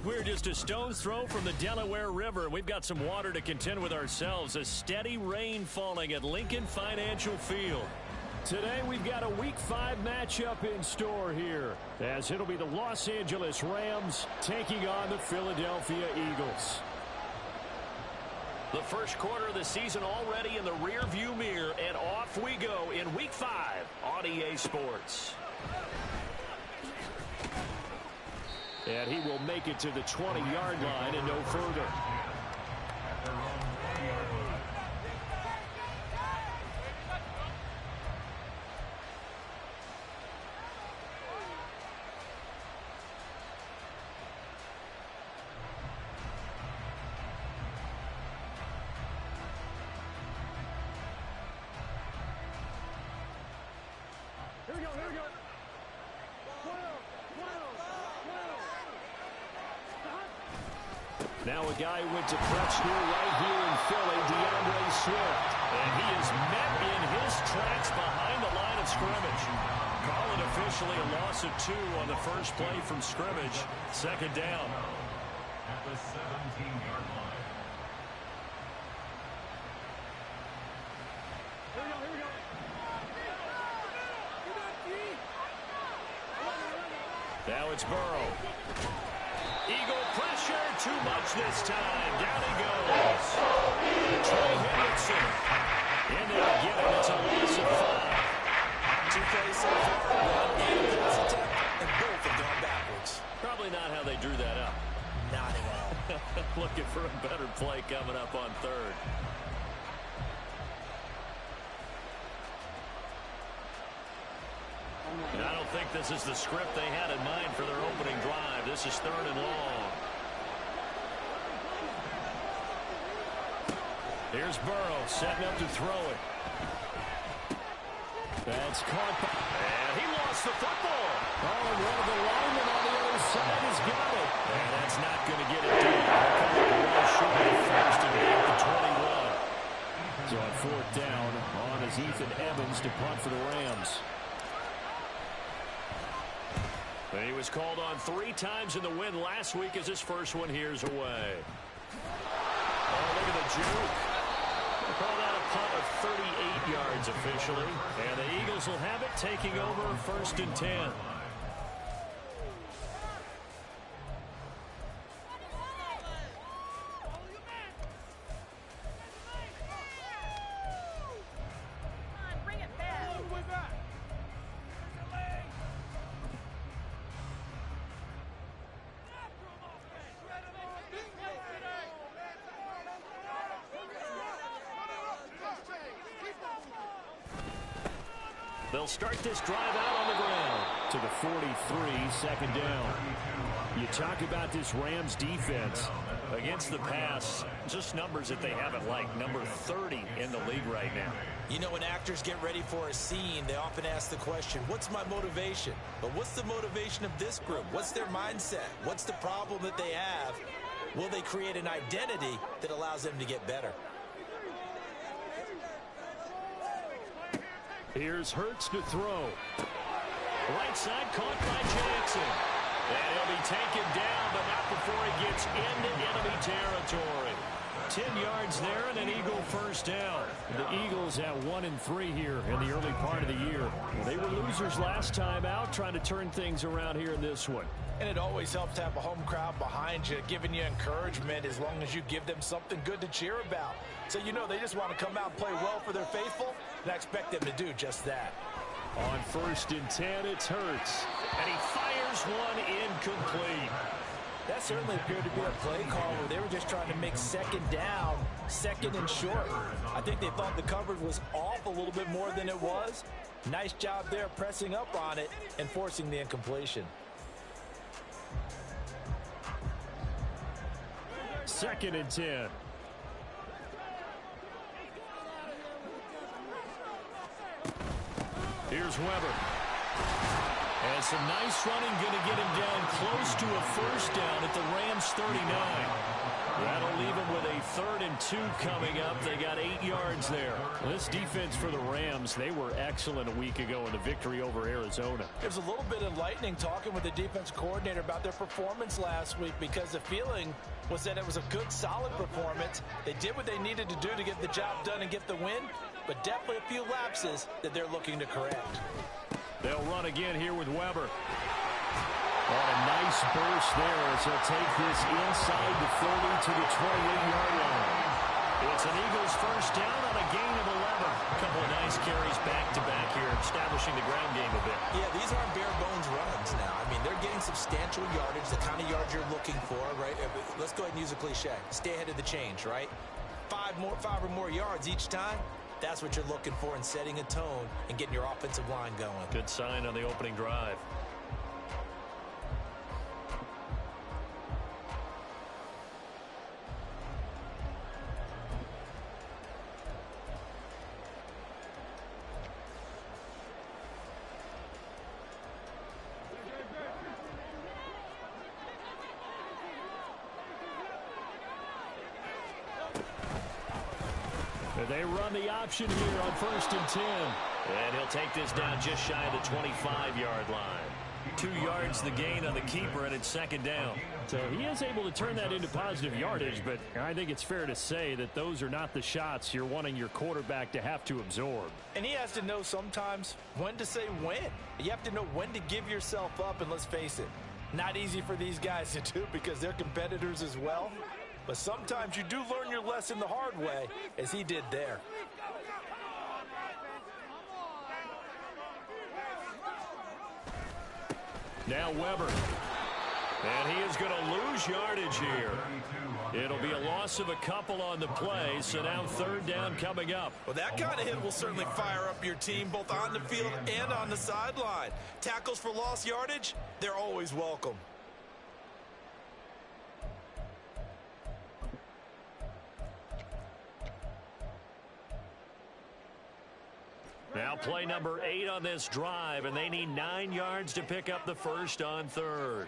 We're just a stone's throw from the Delaware River. We've got some water to contend with ourselves. A steady rain falling at Lincoln Financial Field. Today we've got a Week 5 matchup in store here, as it'll be the Los Angeles Rams taking on the Philadelphia Eagles. The first quarter of the season already in the rearview mirror, and off we go in Week 5 on EA Sports. And he will make it to the 20-yard line and no further. Now a guy who went to prep school right here in Philly, DeAndre Swift. And he is met in his tracks behind the line of scrimmage. Call it officially a loss of 2 on the first play from scrimmage. Second down. At the 17-yard line. Here we go. Now it's Burrow. Eagle pressure, too much this time. Down he goes. Trey Hendrickson. In there again, it's a loss of 5. 2 plays so far, 1 pass attempt, and both have gone backwards. Probably not how they drew that up. Not at all. Looking for a better play coming up on third. And I don't think this is the script they had in mind for their opening drive. This is 3rd and long. Here's Burrow setting up to throw it. That's caught. And he lost the football. Oh, and one of the linemen on the other side has got it. And that's not going to get it deep. Well short of first and at the 21. So on 4th down, on is Ethan Evans to punt for the Rams. And he was called on 3 times in the win last week as his first one here's away. Oh, look at the juke. They call that a punt of 38 yards officially. And the Eagles will have it taking over 1st and 10. They'll start this drive out on the ground to the 43, second down. You talk about this Rams defense against the pass, just numbers that they haven't liked. Number 30 in the league right now. You know, when actors get ready for a scene, they often ask the question, what's my motivation? But what's the motivation of this group? What's their mindset? What's the problem that they have? Will they create an identity that allows them to get better? Here's Hurts to throw. Right side caught by Jackson. And he'll be taken down, but not before he gets into enemy territory. 10 yards there and an Eagle first down. The Eagles at 1-3 here in the early part of the year. They were losers last time out, trying to turn things around here in this one. And it always helps to have a home crowd behind you, giving you encouragement as long as you give them something good to cheer about. So you know they just want to come out and play well for their faithful, and I expect them to do just that. On 1st and 10, it's Hurts. And he fires one incomplete. That certainly appeared to be a play call where they were just trying to make 2nd down, 2nd and short. I think they thought the coverage was off a little bit more than it was. Nice job there pressing up on it and forcing the incompletion. 2nd and 10. Here's Weber. And some nice running, going to get him down close to a first down at the Rams 39. That'll leave them with a 3rd and 2 coming up. They got 8 yards there. Well, this defense for the Rams, they were excellent a week ago in the victory over Arizona. It was a little bit enlightening talking with the defense coordinator about their performance last week, because the feeling was that it was a good, solid performance. They did what they needed to do to get the job done and get the win, but definitely a few lapses that they're looking to correct. They'll run again here with Weber. What a nice burst there as he'll take this inside the 30 to the 28-yard line. It's an Eagles first down on a gain of 11. A couple of nice carries back-to-back here, establishing the ground game a bit. Yeah, these aren't bare-bones runs now. I mean, they're getting substantial yardage, the kind of yards you're looking for, right? Let's go ahead and use a cliche. Stay ahead of the change, right? 5 or more yards each time. That's what you're looking for in setting a tone and getting your offensive line going. Good sign on the opening drive. They run the option here on 1st and 10. And he'll take this down just shy of the 25-yard line. 2 yards the gain on the keeper, and it's 2nd down. So he is able to turn that into positive yardage, but I think it's fair to say that those are not the shots you're wanting your quarterback to have to absorb. And he has to know sometimes when to say when. You have to know when to give yourself up, and let's face it, not easy for these guys to do because they're competitors as well. But sometimes you do learn your lesson the hard way, as he did there. Now Weber. And he is going to lose yardage here. It'll be a loss of a couple on the play, so now 3rd down coming up. Well, that kind of hit will certainly fire up your team, both on the field and on the sideline. Tackles for lost yardage, they're always welcome. Now play number 8 on this drive, and they need 9 yards to pick up the first on 3rd.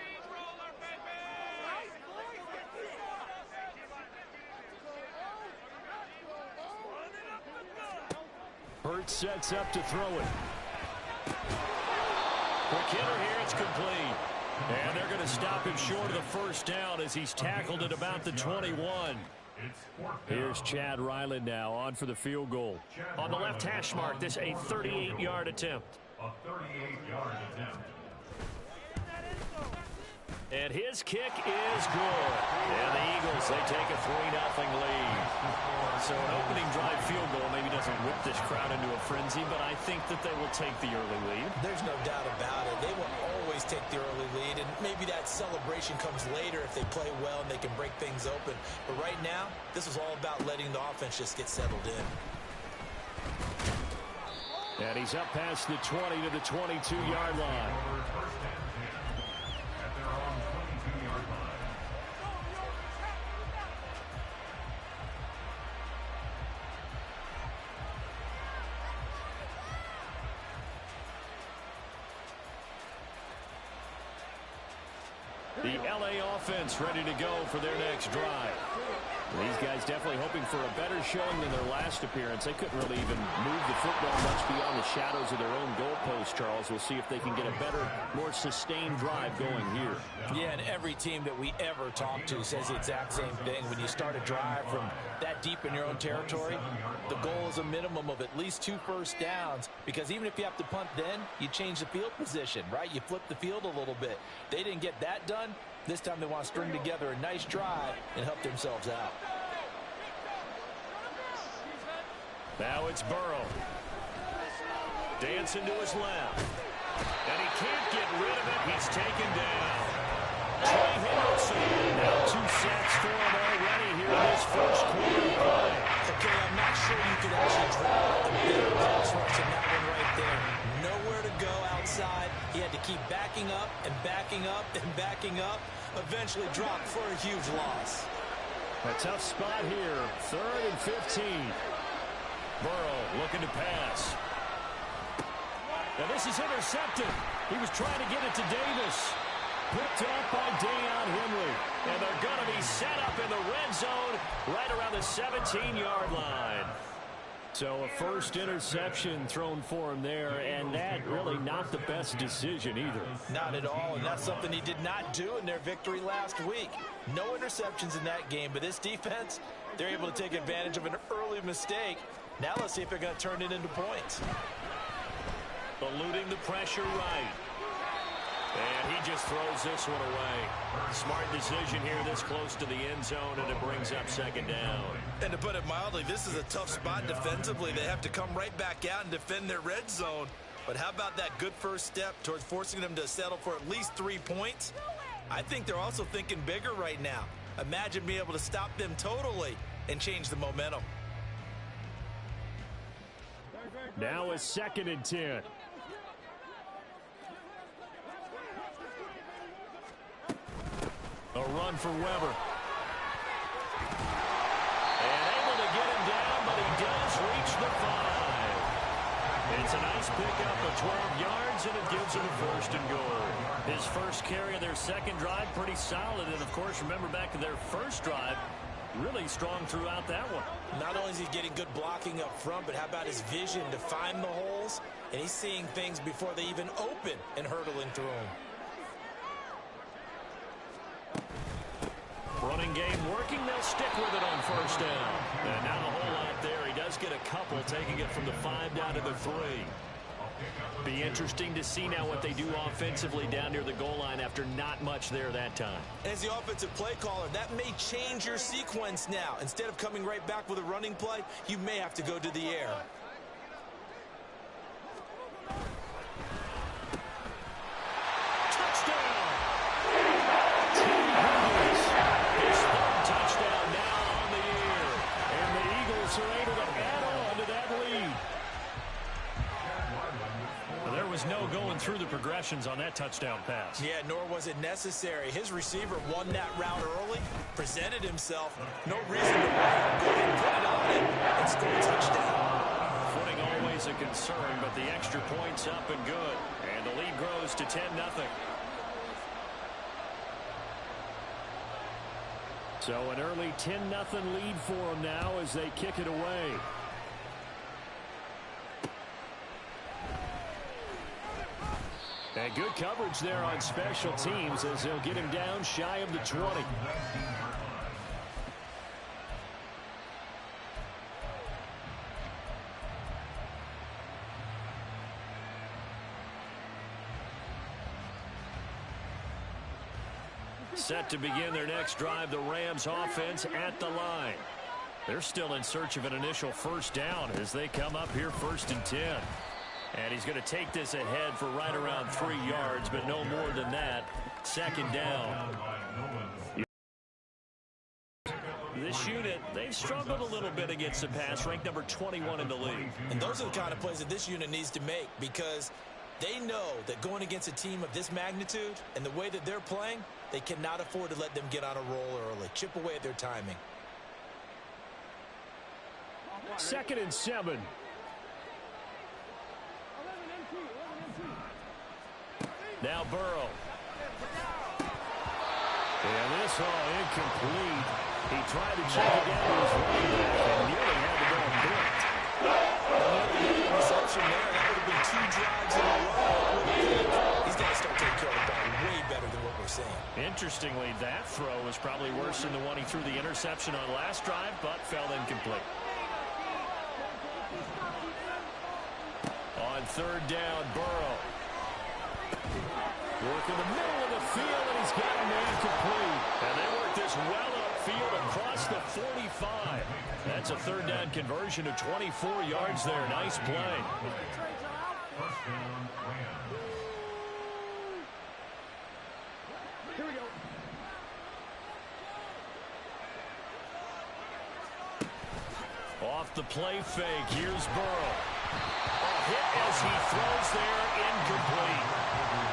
Hurts sets up to throw it. Quick hitter here, it's complete. And they're going to stop him short of the first down as he's tackled at about the 21. Here's Chad Ryland now on for the field goal. On the left hash mark, this a 38-yard attempt. A 38-yard attempt. And his kick is good. And the Eagles, they take a 3-0 lead. So an opening drive field goal maybe doesn't whip this crowd into a frenzy, but I think that they will take the early lead. There's no doubt about it. They will always take the early lead, and maybe that celebration comes later if they play well and they can break things open. But right now, this is all about letting the offense just get settled in. And he's up past the 20 to the 22-yard line. At their own 22-yard line. The LA offense ready to go for their next drive. These guys definitely hoping for a better showing than their last appearance. They couldn't really even move the football much beyond the shadows of their own goalpost, Charles. We'll see if they can get a better, more sustained drive going here. Yeah, and every team that we ever talk to says the exact same thing. When you start a drive from that deep in your own territory, the goal is a minimum of at least 2 first downs, because even if you have to punt then, you change the field position, right? You flip the field a little bit. They didn't get that done. This time they want to string together a nice drive and help themselves out. Now it's Burrow. Dancing to his left. And he can't get rid of it. He's taken down. Trey Hendrickson. Now 2 sacks for him already here in this first quarter play. Okay, I'm not sure you could actually draw the big pass rush in that one right there. Nowhere to go outside. He had to keep backing up and backing up and backing up. Eventually dropped for a huge loss. A tough spot here. 3rd and 15. Burrow looking to pass. Now this is intercepted. He was trying to get it to Davis. Picked up by Deion Henry. And they're going to be set up in the red end zone right around the 17-yard line. So a first interception thrown for him there, and that really not the best decision either. Not at all, and that's something he did not do in their victory last week. No interceptions in that game, but this defense, they're able to take advantage of an early mistake. Now let's see if they're going to turn it into points. Eluding the pressure right. And he just throws this one away. Smart decision here this close to the end zone, and it brings up second down. And to put it mildly, this is a tough spot defensively. They have to come right back out and defend their red zone. But how about that good first step towards forcing them to settle for at least 3 points? I think they're also thinking bigger right now. Imagine being able to stop them totally and change the momentum. Now a 2nd and 10. A run for Weber. And able to get him down, but he does reach the 5. It's a nice pickup of 12 yards, and it gives him a 1st and goal. His first carry of their second drive, pretty solid. And, of course, remember back to their first drive, really strong throughout that one. Not only is he getting good blocking up front, but how about his vision to find the holes? And he's seeing things before they even open and hurtling through them. Running game working. They'll stick with it on 1st down. And not a whole lot there. He does get a couple, taking it from the 5 down to the 3. Be interesting to see now what they do offensively down near the goal line after not much there that time. As the offensive play caller, that may change your sequence now. Instead of coming right back with a running play, you may have to go to the air. No going through the progressions on that touchdown pass. Yeah, nor was it necessary. His receiver won that route early, presented himself. No reason to wait. Go ahead and put it on him and score a touchdown. Footing always a concern, but the extra point's up and good. And the lead grows to 10-0. So an early 10-0 lead for them now as they kick it away. And good coverage there on special teams as they'll get him down shy of the 20. Set to begin their next drive, the Rams offense at the line. They're still in search of an initial 1st down as they come up here 1st and 10. And he's going to take this ahead for right around 3 yards, but no more than that. 2nd down. This unit, they've struggled a little bit against the pass, ranked number 21 in the league. And those are the kind of plays that this unit needs to make because they know that going against a team of this magnitude and the way that they're playing, they cannot afford to let them get on a roll early. Chip away at their timing. 2nd and 7. Now Burrow. And this all incomplete. He tried to check it down to his running back and nearly had the ball picked. Another reception there. That would have been 2 drives in a row. He's got to start taking care of the ball way better than what we're seeing. Interestingly, that throw was probably worse than the one he threw the interception on last drive, but fell incomplete. On 3rd down, Burrow. Work in the middle of the field, and he's got him incomplete. And they work this well upfield across the 45. That's a 3rd down conversion of 24 yards there. Nice play. Here we go. Off the play fake, here's Burrow. Hit as he throws there, incomplete.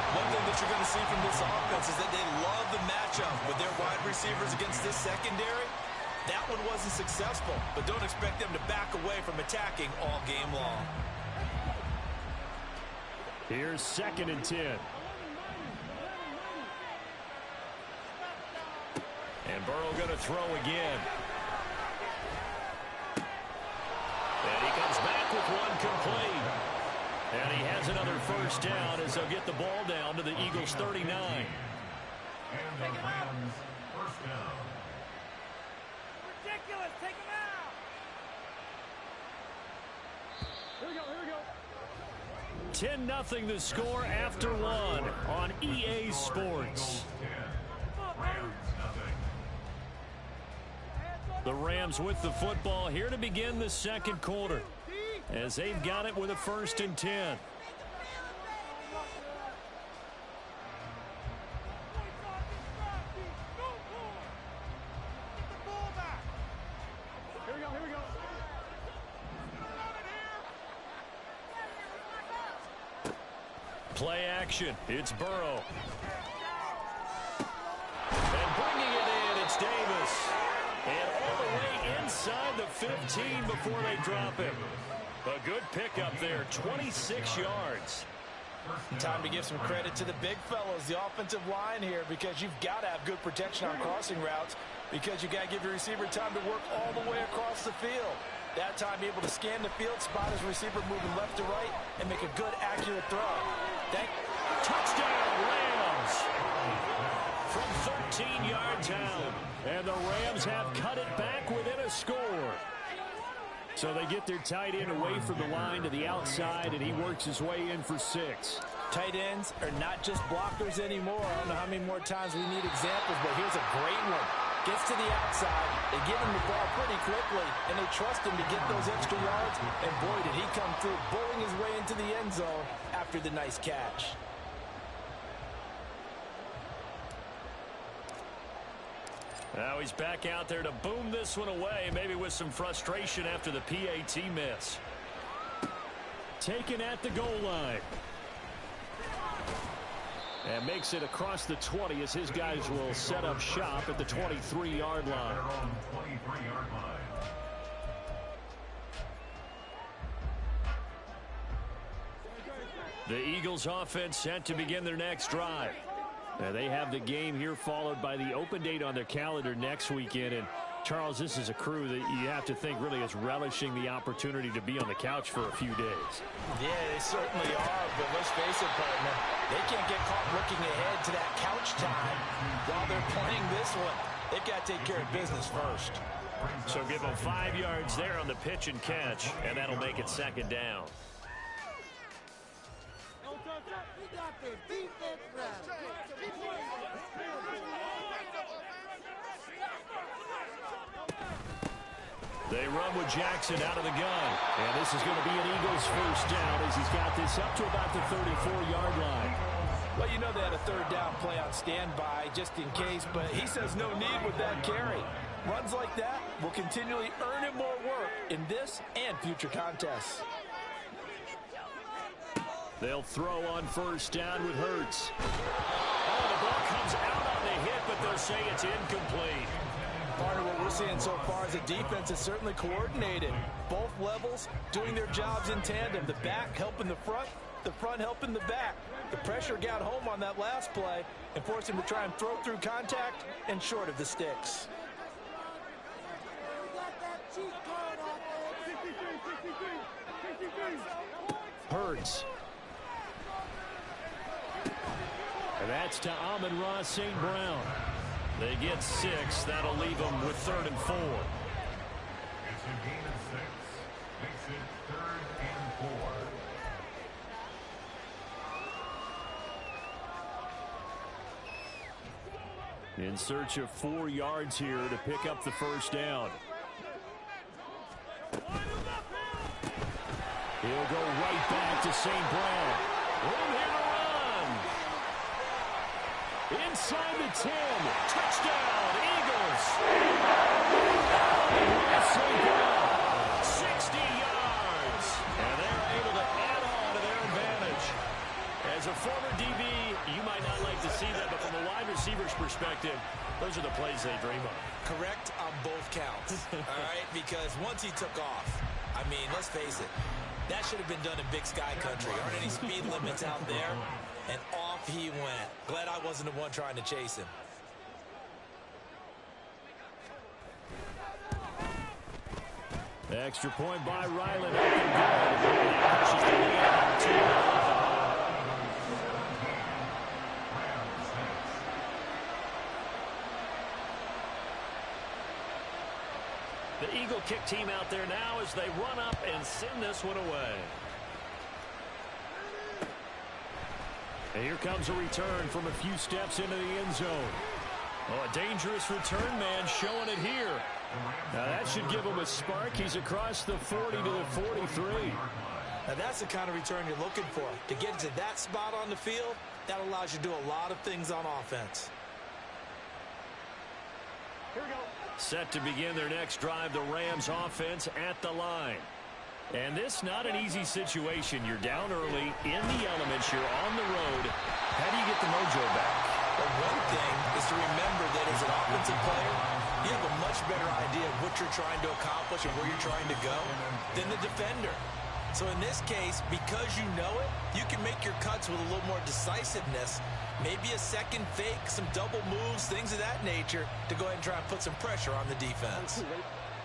One thing that you're going to see from this offense is that they love the matchup with their wide receivers against this secondary. That one wasn't successful, but don't expect them to back away from attacking all game long. Here's 2nd and 10. And Burrow going to throw again. And he comes back with one complete. And he has another first down as they'll get the ball down to the Eagles' 39. And the Rams first down. Ridiculous. Take him out. Here we go. 10-0 the score after one on EA Sports. The Rams with the football here to begin the second quarter as they've got it with a 1st and 10. Play action. It's Burrow. And bringing it in, it's Davis. And all the way inside the 15 before they drop him. A good pickup there, 26 yards. Time to give some credit to the big fellows, the offensive line here, because you've got to have good protection on crossing routes because you got to give your receiver time to work all the way across the field. That time, be able to scan the field, spot his receiver moving left to right, and make a good, accurate throw. Touchdown, Rams! From 13 yards out. And the Rams have cut it back within a score. So they get their tight end away from the line to the outside, and he works his way in for 6. Tight ends are not just blockers anymore. I don't know how many more times we need examples, but here's a great one. Gets to the outside, they give him the ball pretty quickly, and they trust him to get those extra yards, and boy, did he come through, bowling his way into the end zone after the nice catch. Now he's back out there to boom this one away, maybe with some frustration after the PAT miss. Taken at the goal line. And makes it across the 20 as his guys will set up shop at the 23-yard line. The Eagles offense set to begin their next drive. Now they have the game here followed by the open date on their calendar next weekend. And Charles, this is a crew that you have to think really is relishing the opportunity to be on the couch for a few days. Yeah, they certainly are, but let's face it, partner, they can't get caught looking ahead to that couch time while they're playing this one. They've got to take care of business first. So give them 5 yards there on the pitch and catch, and that'll make it 2nd down. They run with Jackson out of the gun. And this is going to be an Eagles first down as he's got this up to about the 34-yard line. Well, you know they had a 3rd down play on standby just in case, but he says no need with that carry. Runs like that will continually earn him more work in this and future contests. They'll throw on first down with Hurts. Oh, the ball comes out on the hit, but they'll say it's incomplete. Part of what we're seeing so far is the defense is certainly coordinated. Both levels doing their jobs in tandem. The back helping the front helping the back. The pressure got home on that last play and forced him to try and throw through contact and short of the sticks. Hurts. And that's to Amon-Ra St. Brown. They get 6. That'll leave them with 3rd and 4. It's a gain of 6. Makes it 3rd and 4. In search of 4 yards here to pick up the first down. He'll go right back to St. Brown. Room here to run. Inside the 10. Touchdown, Eagles. St. Brown, 60 yards. And they're able to add on to their advantage. As a former DB, you might not like to see that, but from a wide receiver's perspective, those are the plays they dream of. Correct on both counts, all right? Because once he took off, I mean, let's face it, that should have been done in Big Sky Country. Aren't any speed limits out there? And off he went. Glad I wasn't the one trying to chase him. Extra point by Ryland. Up and good. That pushes the lead out to 2-0. The Eagle kick team out there now as they run up and send this one away. And here comes a return from a few steps into the end zone. Oh, a dangerous return man showing it here. Now that should give him a spark. He's across the 40 to the 43. Now that's the kind of return you're looking for. To get to that spot on the field, that allows you to do a lot of things on offense. Here we go. Set to begin their next drive, the Rams offense at the line. And this not an easy situation. You're down early, in the elements, you're on the road. How do you get the mojo back? Well, one thing is to remember that as an offensive player, you have a much better idea of what you're trying to accomplish and where you're trying to go than the defender. So in this case, because you know it, you can make your cuts with a little more decisiveness. Maybe a second fake, some double moves, things of that nature to go ahead and try and put some pressure on the defense.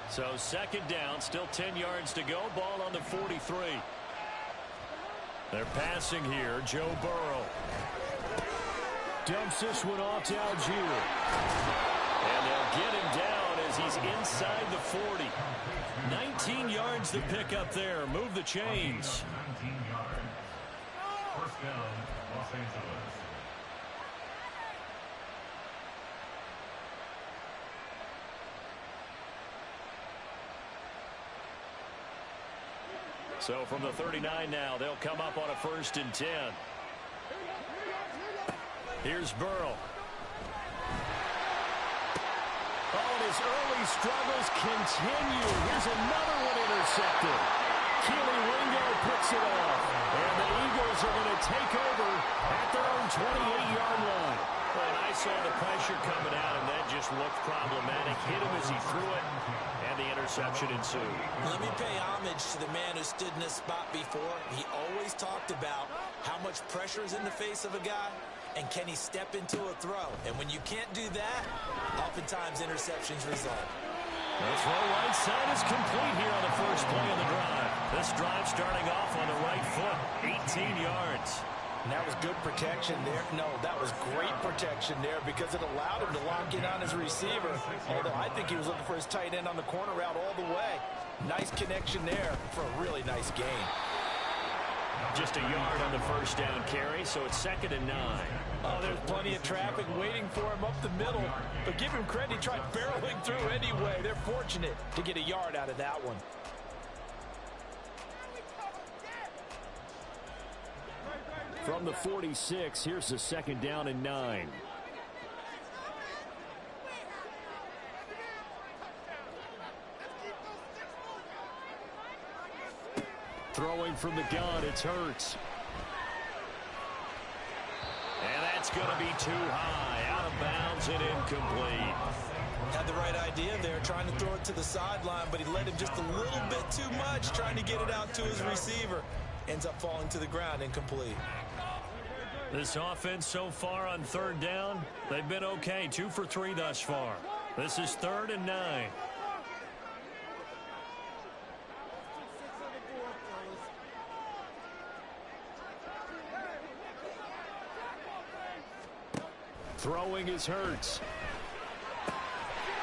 So second down, still 10 yards to go. Ball on the 43. They're passing here. Joe Burrow dumps this one off to Algier. And they'll get him down as he's inside the 40. 19 yards to pick up there. Move the chains. 19 yards. First down, Los Angeles. So from the 39 now, they'll come up on a 1st and 10. Here's Burrow. Oh, and his early struggles continue. Here's another one intercepted. Keely Ringo picks it off. And the Eagles are going to take over at their own 28-yard line. And I saw the pressure coming out, and that just looked problematic. Hit him as he threw it, and the interception ensued. Let me pay homage to the man who stood in this spot before. He always talked about how much pressure is in the face of a guy, and can he step into a throw. And when you can't do that, oftentimes interceptions result. The throw right side is complete here on the first play of the drive. This drive starting off on the right foot, 18 yards. And that was good protection there. No, that was great protection there because it allowed him to lock in on his receiver. Although I think he was looking for his tight end on the corner route all the way. Nice connection there for a really nice gain. Just a yard on the first down carry, so it's 2nd and 9. Oh, there's plenty of traffic waiting for him up the middle. But give him credit, he tried barreling through anyway. They're fortunate to get a yard out of that one. From the 46, here's the 2nd down and 9. Throwing from the gun, it's Hurts. And that's going to be too high, out of bounds and incomplete. Had the right idea there, trying to throw it to the sideline, but he led him just a little bit too much, trying to get it out to his receiver. Ends up falling to the ground, incomplete. This offense so far on 3rd down, they've been okay. 2 for 3 thus far. This is 3rd and 9. Throwing is Hurts.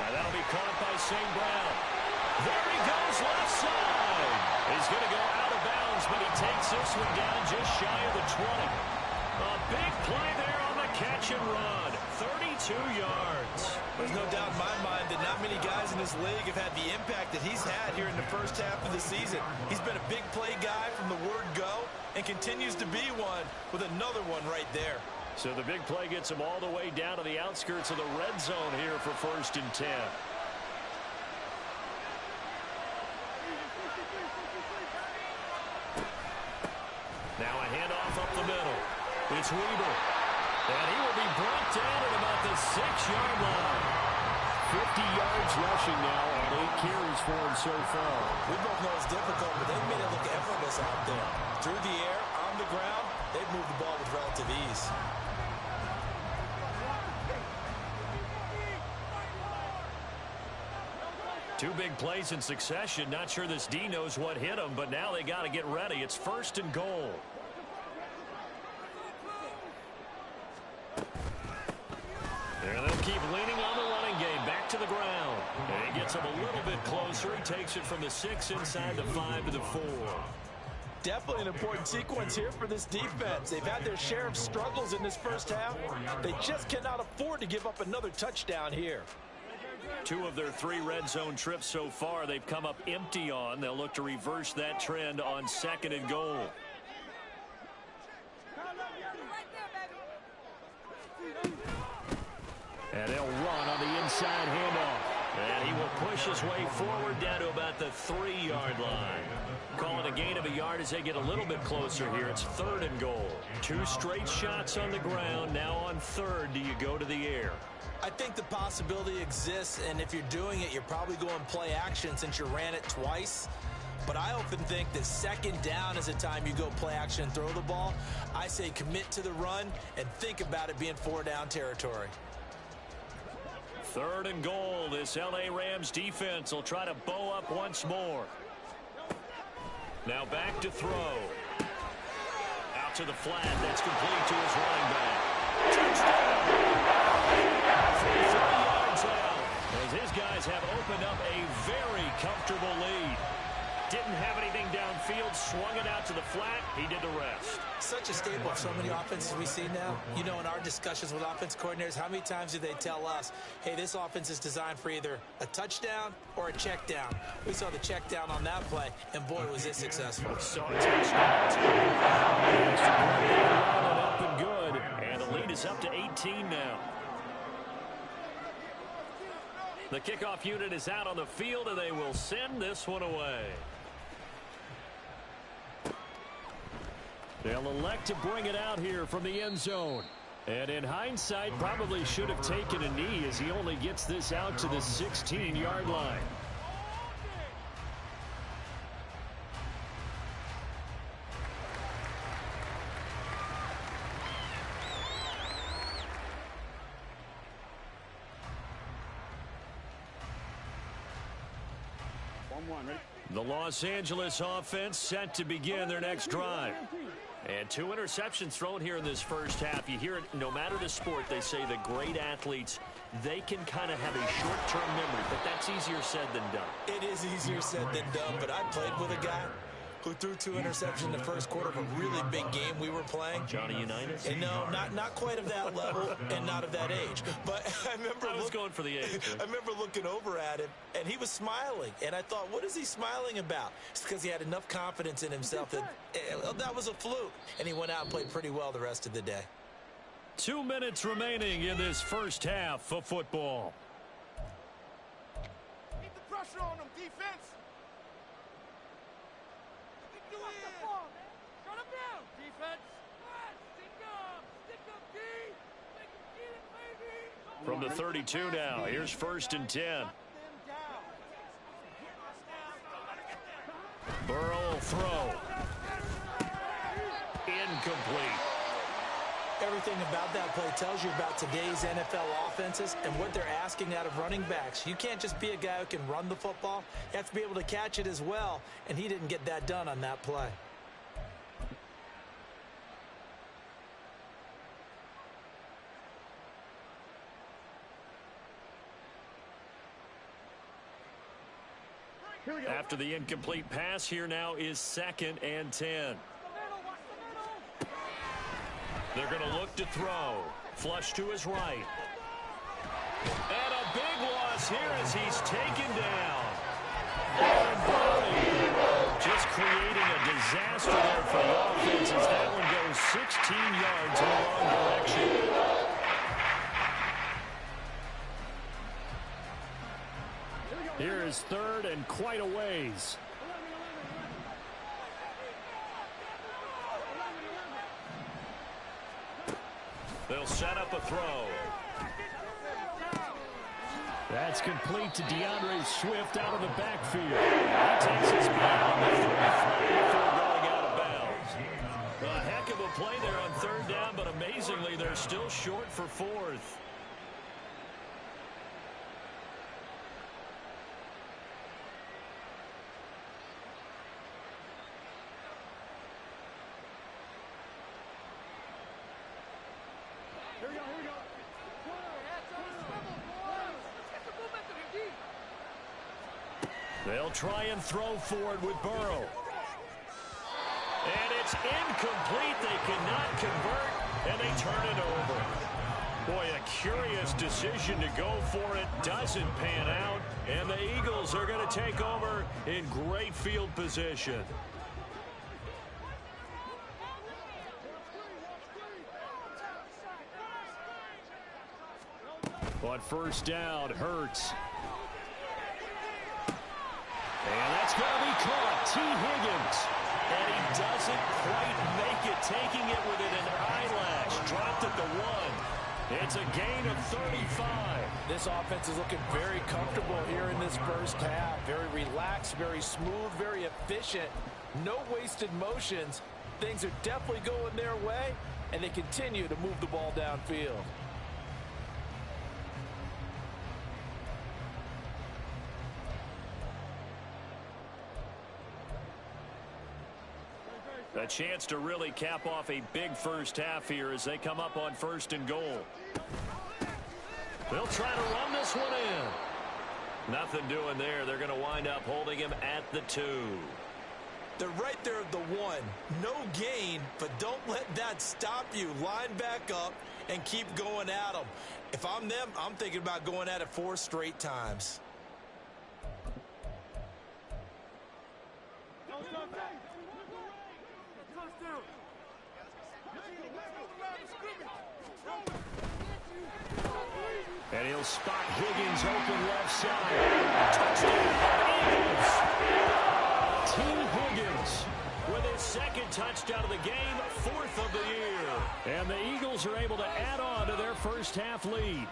That'll be caught by St. Brown. There he goes, left side. He's going to go out of bounds, but he takes this one down just shy of the 20. A big play there on the catch and run. 32 yards. There's no doubt in my mind that not many guys in this league have had the impact that he's had here in the first half of the season. He's been a big play guy from the word go and continues to be one with another one right there. So the big play gets him all the way down to the outskirts of the red zone here for 1st and 10. Now a handoff up the middle. It's Weber. And he will be brought down at about the 6-yard line. 50 yards rushing now on 8 carries for him so far. We both know it's difficult, but they've made it look effortless out there. Through the air, on the ground, they've moved the ball with relative ease. Two big plays in succession. Not sure this D knows what hit him, but now they got to get ready. It's 1st and goal. And they'll keep leaning on the running game. Back to the ground. And he gets him a little bit closer. He takes it from the 6 inside the 5 to the 4. Definitely an important sequence here for this defense. They've had their share of struggles in this first half. They just cannot afford to give up another touchdown here. 2 of their 3 red zone trips so far they've come up empty on. They'll look to reverse that trend on 2nd and goal. And they'll run on the inside handoff. And he will push his way forward down to about the 3-yard line. Call it a gain of a yard as they get a little bit closer here. It's 3rd and goal. 2 straight shots on the ground. Now on 3rd, do you go to the air? I think the possibility exists, and if you're doing it, you're probably going play action since you ran it twice. But I often think that 2nd down is the time you go play action and throw the ball. I say commit to the run and think about it being 4-down territory. 3rd and goal. This L.A. Rams defense will try to bow up once more. Now back to throw. Out to the flat. That's complete to his running back. Touchdown! 3 yards out, as his guys have opened up a very comfortable lead. Didn't have anything downfield, swung it out to the flat. He did the rest. Such a staple of so many offenses we see now. You know, in our discussions with offense coordinators, how many times do they tell us, hey, this offense is designed for either a touchdown or a check down. We saw the check down on that play, and boy, was it successful. Saw a touchdown. Up and good, and the lead is up to 18 now. The kickoff unit is out on the field, and they will send this one away. They'll elect to bring it out here from the end zone. And in hindsight, probably should have taken a knee as he only gets this out to the 16-yard line. The Los Angeles offense set to begin their next drive. And 2 interceptions thrown here in this first half. You hear it, no matter the sport, they say the great athletes, they can kind of have a short-term memory, but that's easier said than done. It is easier said than done, but I played with a guy who threw 2 interceptions in the first quarter of a really big game we were playing. Johnny Unitas? And no, not quite of that level and not of that age. But I was going for the age. I remember looking over at him, and he was smiling. And I thought, what is he smiling about? It's because he had enough confidence in himself that that was a fluke. And he went out and played pretty well the rest of the day. 2 minutes remaining in this first half of football. Keep the pressure on them, defense. From the 32 now, here's 1st and 10. Burrow will throw. Incomplete. Everything about that play tells you about today's NFL offenses and what they're asking out of running backs. You can't just be a guy who can run the football. You have to be able to catch it as well, and he didn't get that done on that play. After the incomplete pass, here now is 2nd and 10. They're going to look to throw. Flush to his right. And a big loss here as he's taken down. Just creating a disaster there for the offense as that one goes 16 yards in the wrong direction. Here is 3rd and quite a ways. They'll set up a throw. That's complete to DeAndre Swift out of the backfield. He takes his bound before going out of bounds. A heck of a play there on 3rd down, but amazingly, they're still short for 4th. They'll try and throw for it with Burrow. And it's incomplete. They cannot convert, and they turn it over. Boy, a curious decision to go for it. Doesn't pan out, and the Eagles are going to take over in great field position. On first down, Hurts. And that's going to be caught. T. Higgins. And he doesn't quite make it, taking it within an eyelash. Dropped at the 1. It's a gain of 35. This offense is looking very comfortable here in this first half. Very relaxed, very smooth, very efficient. No wasted motions. Things are definitely going their way, and they continue to move the ball downfield. A chance to really cap off a big first half here as they come up on 1st and goal. They'll try to run this one in. Nothing doing there. They're going to wind up holding him at the 2. They're right there at the 1. No gain, but don't let that stop you. Line back up and keep going at them. If I'm them, I'm thinking about going at it 4 straight times. And he'll spot Higgins open left side. Touchdown, Eagles. T. Higgins with his 2nd touchdown of the game, 4th of the year. And the Eagles are able to add on to their first half lead.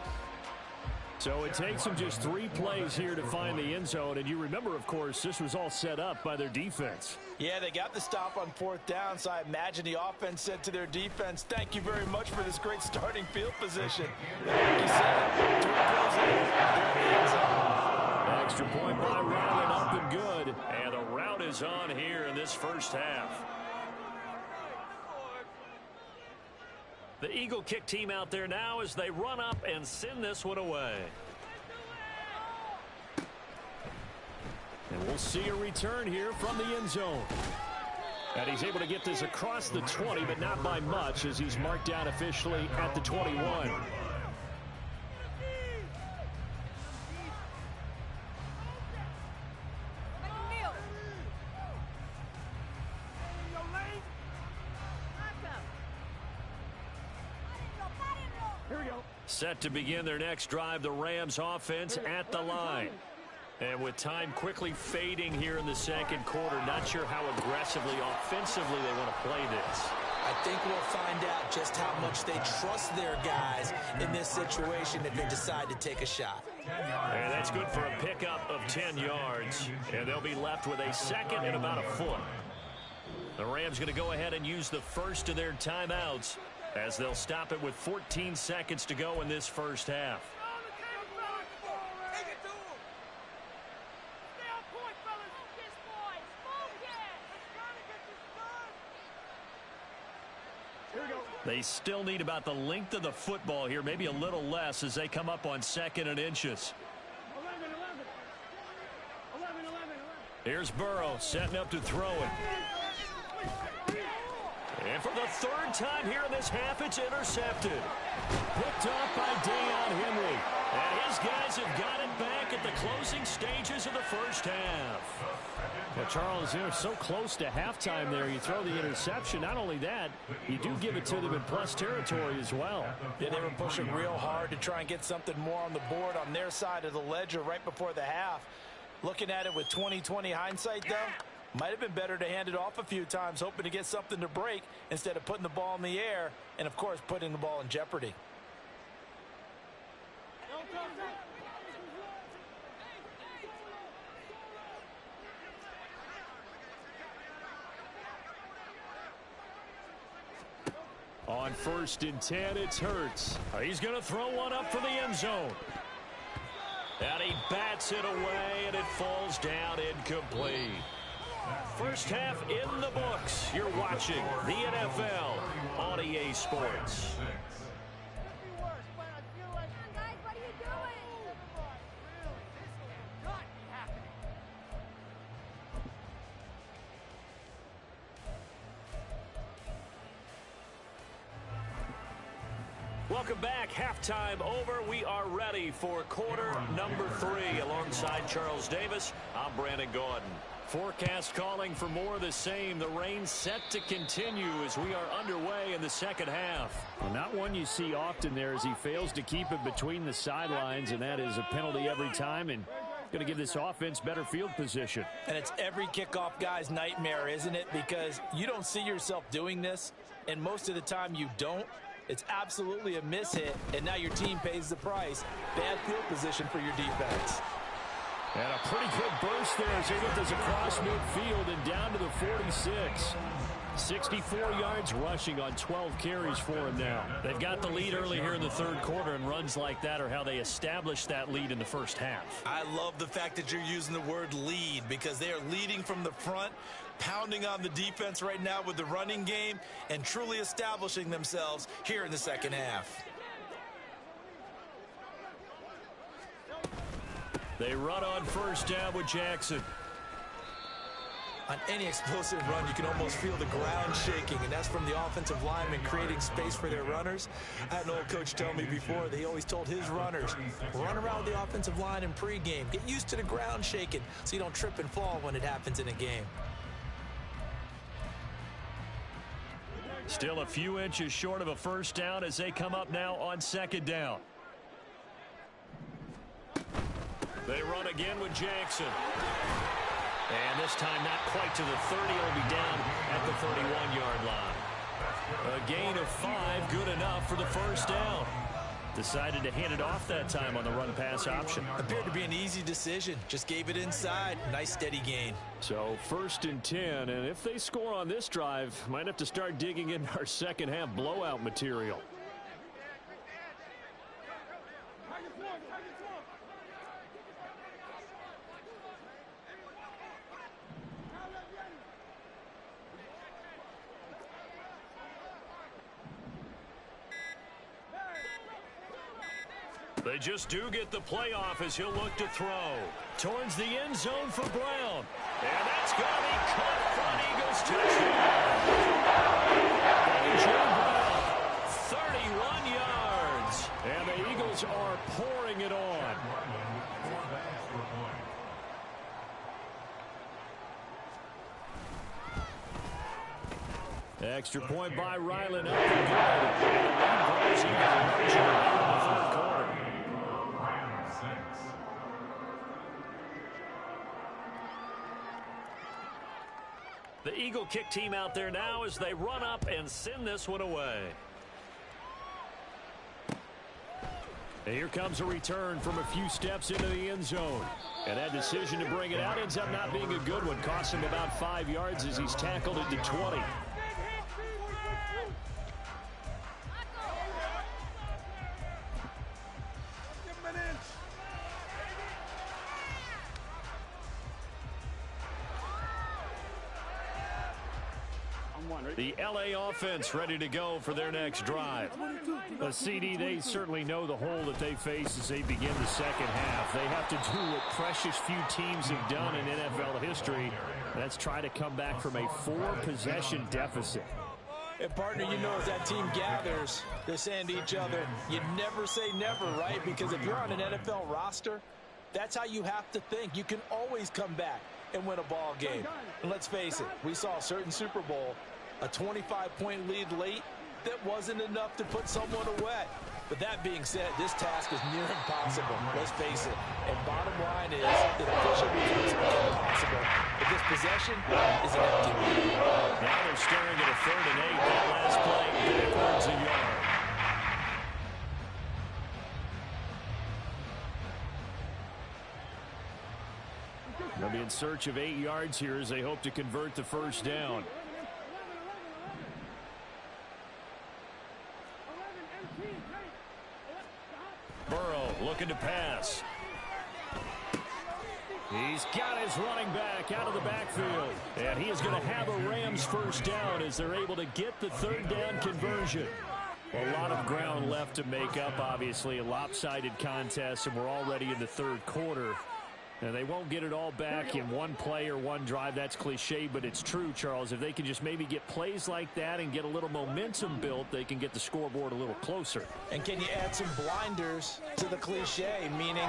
So it takes them just 3 plays here to find the end zone. And you remember, of course, this was all set up by their defense. Yeah, they got the stop on 4th down, so I imagine the offense said to their defense, thank you very much for this great starting field position. And like you said, 3 plays later, they're in the end zone. Extra point by Ryland, up and good. And the route is on here in this first half. The Eagle kick team out there now as they run up and send this one away. And we'll see a return here from the end zone. And he's able to get this across the 20, but not by much as he's marked down officially at the 21. Set to begin their next drive, the Rams offense at the line. And with time quickly fading here in the 2nd quarter, not sure how aggressively, offensively they want to play this. I think we'll find out just how much they trust their guys in this situation if they decide to take a shot. And that's good for a pickup of 10 yards. And they'll be left with a 2nd and about a foot. The Rams going to go ahead and use the first of their timeouts as they'll stop it with 14 seconds to go in this first half. They still need about the length of the football here, maybe a little less as they come up on 2nd and inches. Here's Burrow setting up to throw it. And for the 3rd time here in this half, it's intercepted. Picked off by Deion Henry. And his guys have got it back at the closing stages of the first half. Well, Charles, they're so close to halftime there. You throw the interception. Not only that, you do give it to them in plus territory as well. Yeah, they were pushing real hard to try and get something more on the board on their side of the ledger right before the half. Looking at it with 20/20 hindsight, though, might have been better to hand it off a few times, hoping to get something to break instead of putting the ball in the air and, of course, putting the ball in jeopardy. On 1st and 10, it's Hurts. He's going to throw one up for the end zone. And he bats it away, and it falls down incomplete. First half in the books. You're watching the NFL on EA Sports. Welcome back. Halftime over. We are ready for quarter number 3. Alongside Charles Davis, I'm Brandon Gordon. Forecast calling for more of the same. The rain set to continue as we are underway in the second half. Well, not one you see often there as he fails to keep it between the sidelines, and that is a penalty every time, and going to give this offense better field position. And it's every kickoff guy's nightmare, isn't it? Because you don't see yourself doing this, and most of the time you don't. It's absolutely a mishit, and now your team pays the price. Bad field position for your defense. And a pretty good burst there as they get this across midfield and down to the 46. 64 yards rushing on 12 carries for him now. They've got the lead early here in the third quarter, and runs like that are how they establish that lead in the first half. I love the fact that you're using the word lead because they are leading from the front, pounding on the defense right now with the running game, and truly establishing themselves here in the second half. They run on first down with Jackson. On any explosive run, you can almost feel the ground shaking, and that's from the offensive linemen creating space for their runners. I had an old coach tell me before, they always told his runners, run around the offensive line in pregame. Get used to the ground shaking so you don't trip and fall when it happens in a game. Still a few inches short of a first down as they come up now on second down. They run again with Jackson. And this time not quite to the 30. It'll be down at the 31-yard line. A gain of 5, good enough for the first down. Decided to hand it off that time on the run-pass option. Appeared to be an easy decision. Just gave it inside. Nice steady gain. So 1st and 10, and if they score on this drive, might have to start digging in our second half blowout material. They just do get the playoff as he'll look to throw. Towards the end zone for Brown. And that's going to be caught front. Eagles touchdown. Brown, 31 yards. And the Eagles are pouring it on. Extra point by Ryland. Up and good. And the lead grows even larger in the third quarter. The Eagle kick team out there now as they run up and send this one away. And here comes a return from a few steps into the end zone. And that decision to bring it out ends up not being a good one. Costs him about 5 yards as he's tackled into 20. The LA offense ready to go for their next drive. A CD, they certainly know the hole that they face as they begin the second half. They have to do what precious few teams have done in NFL history. That's try to come back from a 4-possession deficit. And partner, you know, as that team gathers, they're saying to each other, you never say never, right? Because if you're on an NFL roster, that's how you have to think. You can always come back and win a ball game. And let's face it, we saw a certain Super Bowl, a 25-point lead late, that wasn't enough to put someone away. But that being said, this task is near impossible. Let's face it. And bottom line is, it officially becomes impossible. But this possession is an empty one. Now they're staring at a 3rd and 8. That last play backwards a yard. They'll be in search of 8 yards here as they hope to convert the first down. Burrow looking to pass. He's got his running back out of the backfield. And he is going to have a Rams first down as they're able to get the 3rd down conversion. A lot of ground left to make up, obviously. A lopsided contest, and we're already in the third quarter. Now, they won't get it all back in one play or one drive. That's cliche, but it's true, Charles. If they can just maybe get plays like that and get a little momentum built, they can get the scoreboard a little closer. And can you add some blinders to the cliche, meaning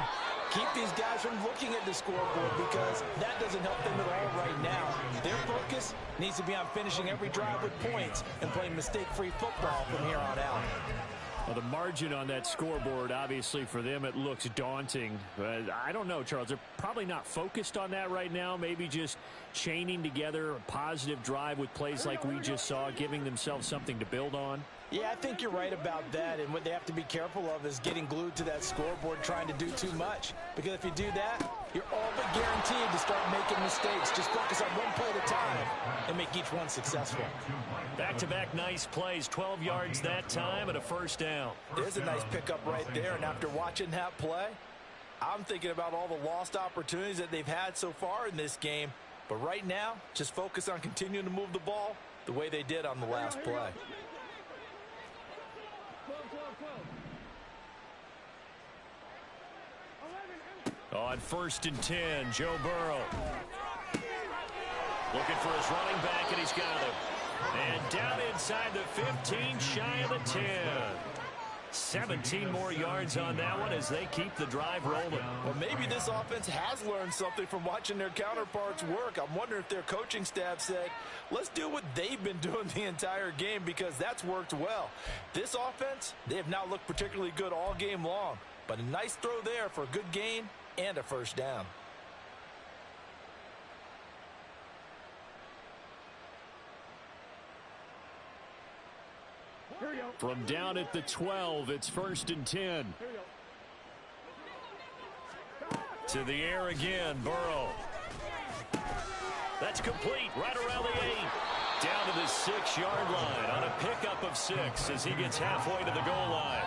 keep these guys from looking at the scoreboard, because that doesn't help them at all right now. Their focus needs to be on finishing every drive with points and playing mistake-free football from here on out. Well, the margin on that scoreboard, obviously, for them, it looks daunting. I don't know, Charles. They're probably not focused on that right now. Maybe just chaining together a positive drive with plays like we just saw, giving themselves something to build on. Yeah, I think you're right about that, and what they have to be careful of is getting glued to that scoreboard trying to do too much, because if you do that, you're all but guaranteed to start making mistakes. Just focus on one play at a time and make each one successful. Back-to-back nice plays, 12 yards that time and a first down. There's a nice pickup right there, and after watching that play, I'm thinking about all the lost opportunities that they've had so far in this game, but right now, just focus on continuing to move the ball the way they did on the last play. On 1st and 10, Joe Burrow. Looking for his running back, and he's got him. And down inside the 15, shy of the 10. 17 more yards on that one as they keep the drive rolling. Well, maybe this offense has learned something from watching their counterparts work. I'm wondering if their coaching staff said, let's do what they've been doing the entire game, because that's worked well. This offense, they have not looked particularly good all game long, but a nice throw there for a good gain and a first down. From down at the 12, it's 1st and 10. To the air again, Burrow. That's complete, right around the 8. Down to the 6-yard line on a pickup of 6 as he gets halfway to the goal line.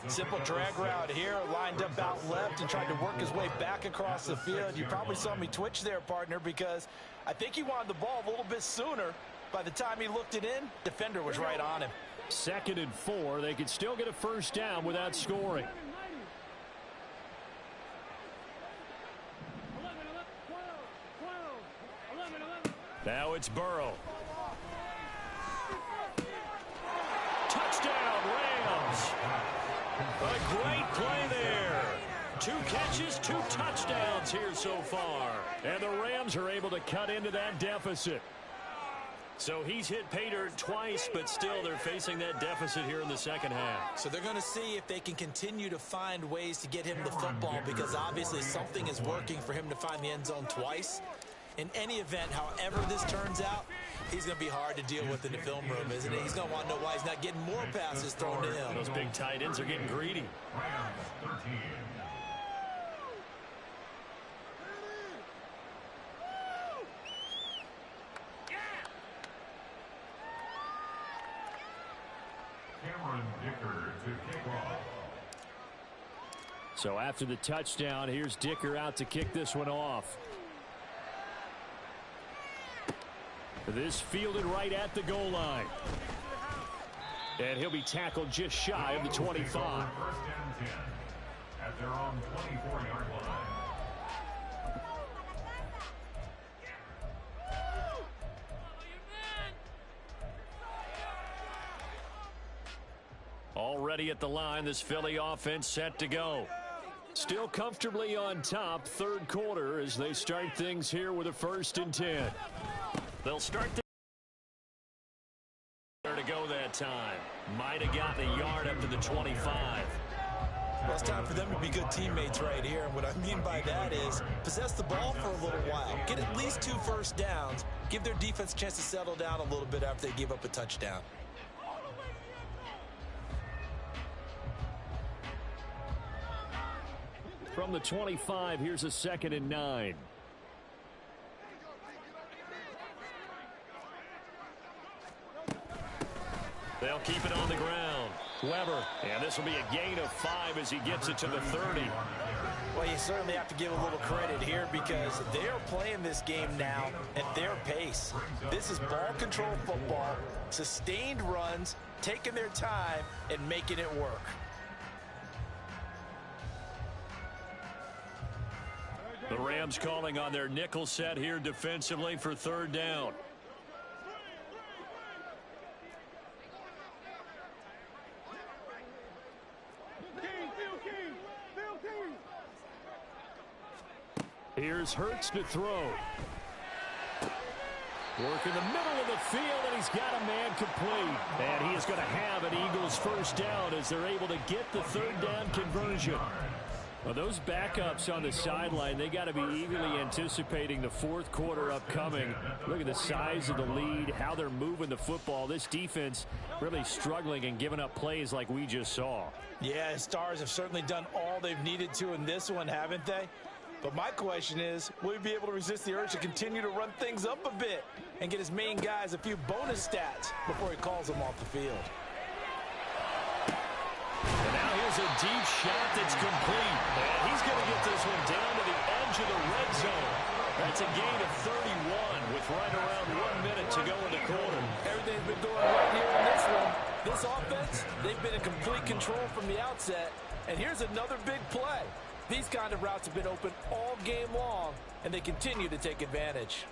Simple drag route here, lined up out left and tried to work his way back across the field. You probably saw me twitch there, partner, because I think he wanted the ball a little bit sooner. By the time he looked it in, defender was right on him. 2nd and 4. They could still get a first down without scoring. Now it's Burrow. Touchdown, Rams. A great play there. 2 catches, 2 touchdowns here so far. And the Rams are able to cut into that deficit. So he's hit pay dirt twice, but still they're facing that deficit here in the second half. So they're going to see if they can continue to find ways to get him the football, because obviously something is working for him to find the end zone twice. In any event, however this turns out, he's going to be hard to deal with in the film room, isn't he? He's going to want to know why he's not getting more passes thrown to him. Those big tight ends are getting greedy. So after the touchdown, here's Dicker out to kick this one off. This fielded right at the goal line. And he'll be tackled just shy of the 25. 1st and 10 at their own 24-yard line. Already at the line, this Philly offense set to go. Still comfortably on top, 3rd quarter, as they start things here with a 1st and 10. They'll start there to go that time. Might have gotten a yard up to the 25. Well, it's time for them to be good teammates right here. And what I mean by that is possess the ball for a little while. Get at least 2 first downs. Give their defense a chance to settle down a little bit after they give up a touchdown. From the 25, here's a 2nd and 9. They'll keep it on the ground. Weber, and this will be a gain of 5 as he gets it to the 30. Well, you certainly have to give a little credit here, because they are playing this game now at their pace. This is ball control football, sustained runs, taking their time and making it work. The Rams calling on their nickel set here defensively for third down. Here's Hurts to throw. Work in the middle of the field, and he's got a man complete. And he is going to have an Eagles first down as they're able to get the third down conversion. Well, those backups on the sideline, they got to be eagerly anticipating the fourth quarter upcoming. Look at the size of the lead, how they're moving the football. This defense really struggling and giving up plays like we just saw. Yeah, Stars have certainly done all they've needed to in this one, haven't they? But my question is, will he be able to resist the urge to continue to run things up a bit and get his main guys a few bonus stats before he calls them off the field? And now here's a deep shot that's complete. And he's going to get this one down to the edge of the red zone. That's a gain of 31 with right around 1 minute to go in the quarter. Everything's been going right here in this one. This offense, they've been in complete control from the outset. And here's another big play. These kind of routes have been open all game long, and they continue to take advantage.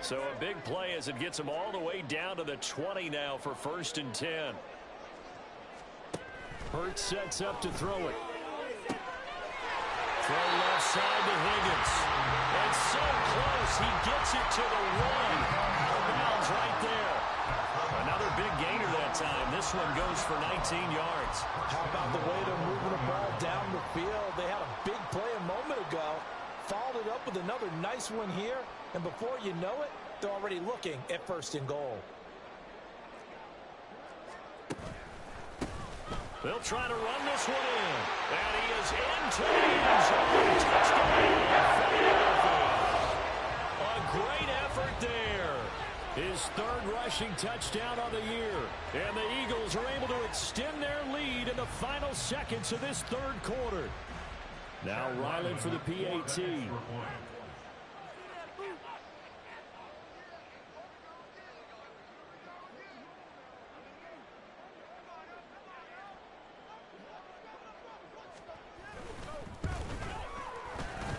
So a big play as it gets them all the way down to the 20 now for 1st and 10. Hurts sets up to throw it. Throw left side to Higgins. And so close, he gets it to the 1. Bounds right there. Another big gainer that time. This one goes for 19 yards. How about the way they're moving the ball down the field? They had a big play a moment ago. Followed it up with another nice one here. And before you know it, they're already looking at 1st and goal. They'll try to run this one in. And he is into the end zone. Touchdown. A great effort there. His 3rd rushing touchdown on the year. And the Eagles are able to extend their lead in the final seconds of this 3rd quarter. Now Ryland for the PAT.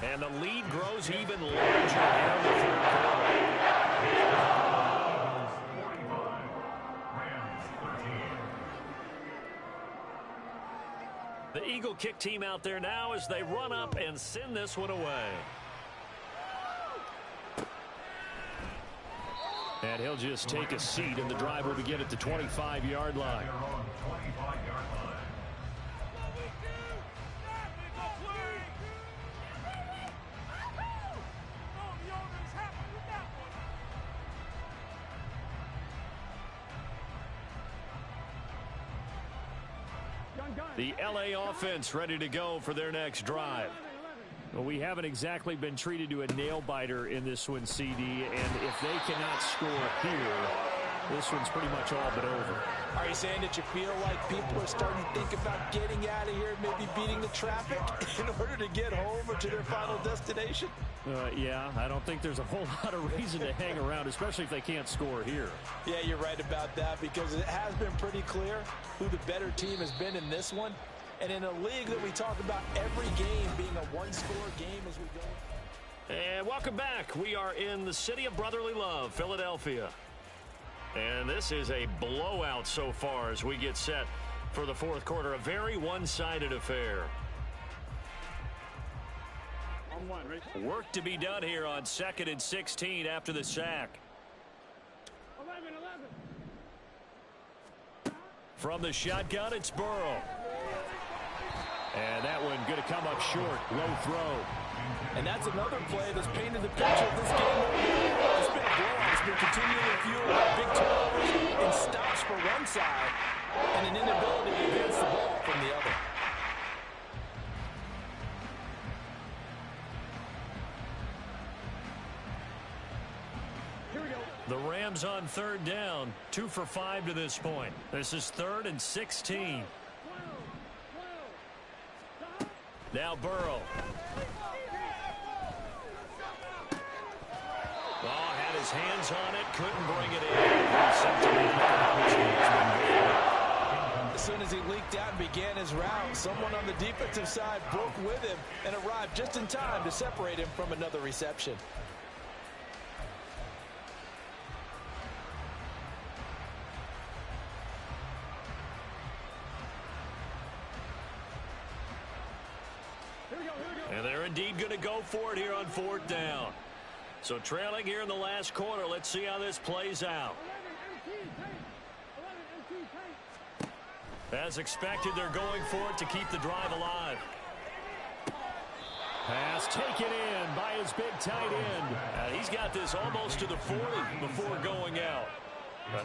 And the lead grows even larger here in the 3rd quarter. The Eagle kick team out there now as they run up and send this one away. And he'll just take a seat, and the drive will begin at the 25-yard line. The LA offense ready to go for their next drive. Well, we haven't exactly been treated to a nail-biter in this one, CD, and if they cannot score here, this one's pretty much all but over. Are you saying that you feel like people are starting to think about getting out of here and maybe beating the traffic in order to get home or to their final destination? Yeah, I don't think there's a whole lot of reason to hang around, especially if they can't score here. Yeah, you're right about that, because it has been pretty clear who the better team has been in this one. And in a league that we talk about every game being a one-score game as we go. And welcome back. We are in the city of brotherly love, Philadelphia. And this is a blowout so far as we get set for the 4th quarter. A very one-sided affair. Work to be done here on 2nd and 16 after the sack. 11. From the shotgun, it's Burrow. And that one going to come up short. Low throw. And that's another play that's painted the picture of this game. It's been a blowout. It's been continually fueled by big turnovers and stops for one side and an inability to advance the ball from the other. The Rams on 3rd down. 2 for 5 to this point. This is 3rd and 16. Now Burrow. Oh, had his hands on it. Couldn't bring it in. He sent it in. It's been good. As soon as he leaked out and began his route, someone on the defensive side broke with him and arrived just in time to separate him from another reception. And they're indeed going to go for it here on 4th down. So trailing here in the last quarter. Let's see how this plays out. As expected, they're going for it to keep the drive alive. Pass taken in by his big tight end. He's got this almost to the 40 before going out.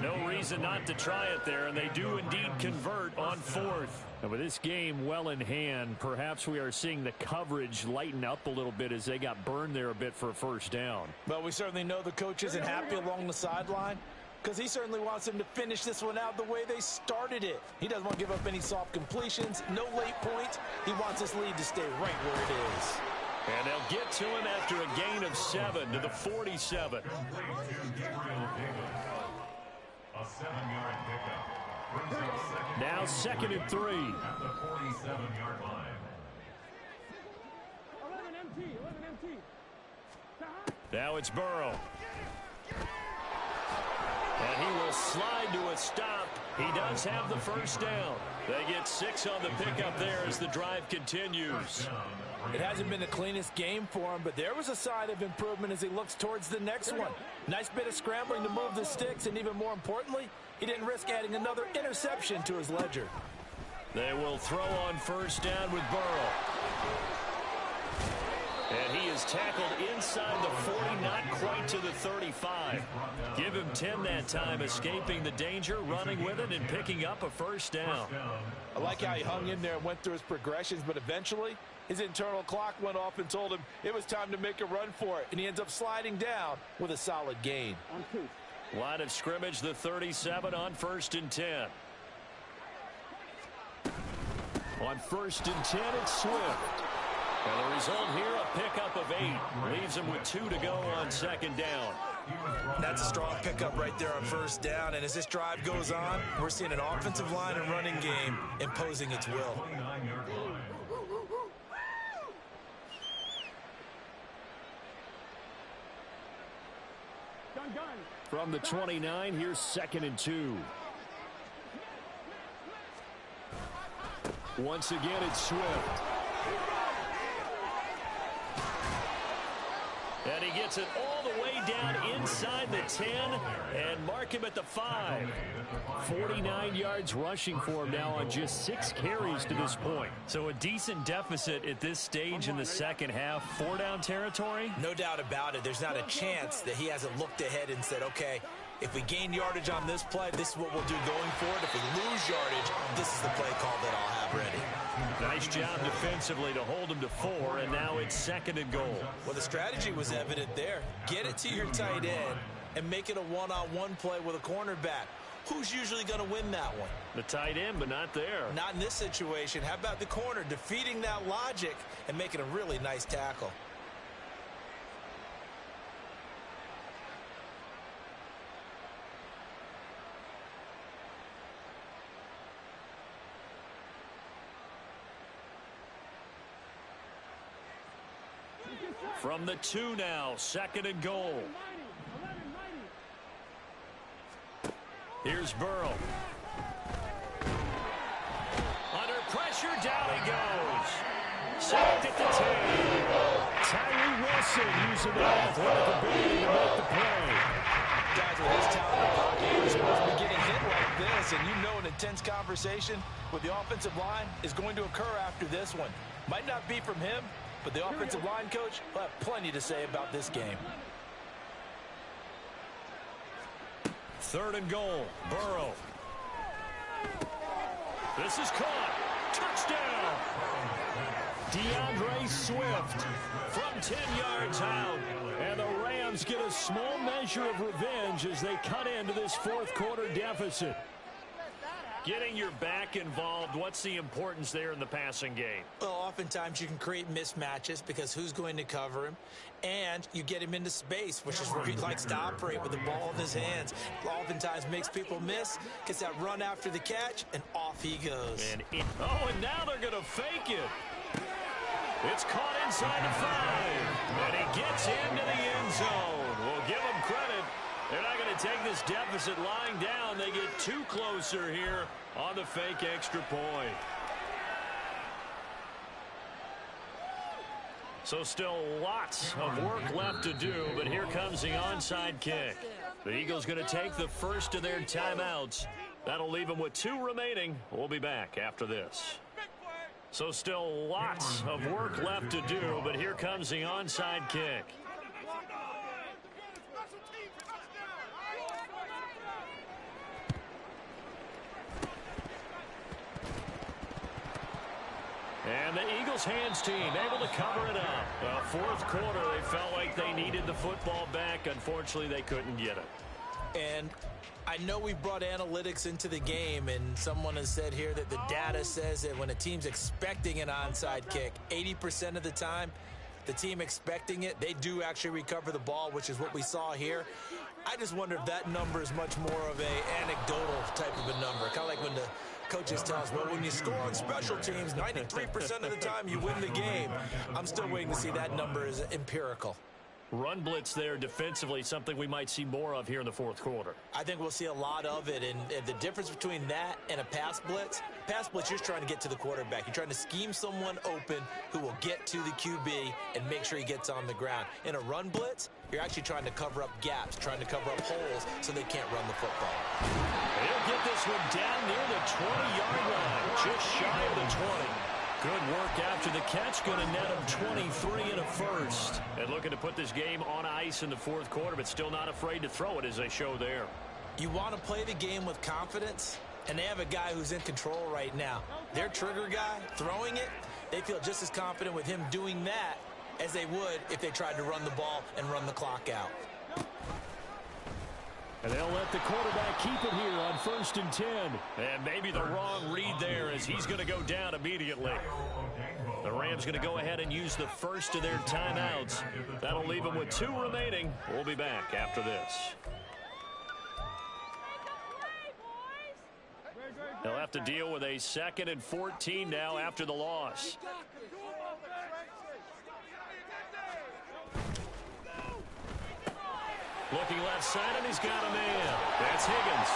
No reason not to try it there, and they do indeed convert on 4th. And with this game well in hand, perhaps we are seeing the coverage lighten up a little bit as they got burned there a bit for a 1st down. But we certainly know the coach isn't happy along the sideline, because he certainly wants them to finish this one out the way they started it. He doesn't want to give up any soft completions, no late points. He wants this lead to stay right where it is. And they'll get to him after a gain of 7 to the 47. A 7-yard pickup. Brings up second. Now 2nd and 3. At the 47-yard line. 11 MT. Now it's Burrow. And he will slide to a stop. He does have the 1st down. They get 6 on the pickup there as the drive continues. It hasn't been the cleanest game for him, but there was a sign of improvement as he looks towards the next one. Nice bit of scrambling to move the sticks, and even more importantly, he didn't risk adding another interception to his ledger. They will throw on 1st down with Burrow. And he is tackled inside the 40, not quite to the 35. Give him 10 that time, escaping the danger, running with it, and picking up a 1st down. I like how he hung in there and went through his progressions, but eventually his internal clock went off and told him it was time to make a run for it, and he ends up sliding down with a solid gain. Line of scrimmage, the 37 on 1st and 10. On 1st and 10, it's Swift. And the result here, a pickup of 8. Leaves him with 2 to go on 2nd down. That's a strong pickup right there on 1st down. And as this drive goes on, we're seeing an offensive line and running game imposing its will. From the 29, here's 2nd and 2. Once again, it's Swift. And he gets it all the way down inside the 10 and mark him at the 5. 49 yards rushing for him now on just 6 carries to this point. So a decent deficit at this stage in the second half. 4-down territory? No doubt about it. There's not a chance that he hasn't looked ahead and said, okay, if we gain yardage on this play, this is what we'll do going forward. If we lose yardage, this is the play call that I'll have ready. Nice job defensively to hold him to 4, and now it's 2nd and goal. Well, the strategy was evident there. Get it to your tight end and make it a one-on-one play with a cornerback. Who's usually going to win that one? The tight end, but not there. Not in this situation. How about the corner defeating that logic and making a really nice tackle? From the 2 now, 2nd and goal. Here's Burrow. Under pressure, down he goes. Sacked at the 10. Tyree Wilson using that athletic ability to make the play. Guys, with his talent in the pocket, you're supposed to be getting hit like this, and you know an intense conversation with the offensive line is going to occur after this one. Might not be from him, but the offensive line coach will have plenty to say about this game. 3rd and goal, Burrow. This is caught. Touchdown. DeAndre Swift from 10 yards out. And the Rams get a small measure of revenge as they cut into this 4th quarter deficit. Getting your back involved, what's the importance there in the passing game? Well, oftentimes you can create mismatches because who's going to cover him? And you get him into space, which is where he likes to operate with the ball in his hands. Oftentimes makes people miss, gets that run after the catch, and off he goes. And now they're going to fake it. It's caught inside the 5. And he gets into the end zone. We'll give him credit. They're not going to take this deficit lying down. They get too closer here on the fake extra point. So still lots of work left to do, but here comes the onside kick. The Eagles going to take the first of their timeouts. That'll leave them with 2 remaining. We'll be back after this. So still lots of work left to do, but here comes the onside kick. And the Eagles hands team able to cover it up. Well, fourth quarter, they felt like they needed the football back. Unfortunately, they couldn't get it. And I know we brought analytics into the game, and someone has said here that the data says that when a team's expecting an onside kick, 80% of the time, the team expecting it, they do actually recover the ball, which is what we saw here. I just wonder if that number is much more of a anecdotal type of a number. Kind of like when the coaches tell us, well, when you score on special teams, 93% of the time you win the game. I'm still waiting to see that number is empirical. Run blitz there defensively, something we might see more of here in the fourth quarter. I think we'll see a lot of it, and the difference between that and a pass blitz, you're just trying to get to the quarterback. You're trying to scheme someone open who will get to the QB and make sure he gets on the ground. In a run blitz, you're actually trying to cover up gaps, trying to cover up holes so they can't run the football. He'll get this one down near the 20-yard line, just shy of the 20. Good work after the catch, going to net him 23 and a first. And looking to put this game on ice in the fourth quarter, but still not afraid to throw it as they show there. You want to play the game with confidence, and they have a guy who's in control right now. Their trigger guy throwing it, they feel just as confident with him doing that as they would if they tried to run the ball and run the clock out. And they'll let the quarterback keep it here on 1st and 10. And maybe the wrong read there as he's going to go down immediately. The Rams going to go ahead and use the first of their timeouts. That'll leave them with 2 remaining. We'll be back after this. They'll have to deal with a 2nd and 14 now after the loss. Looking left side, and he's got a man. That's Higgins.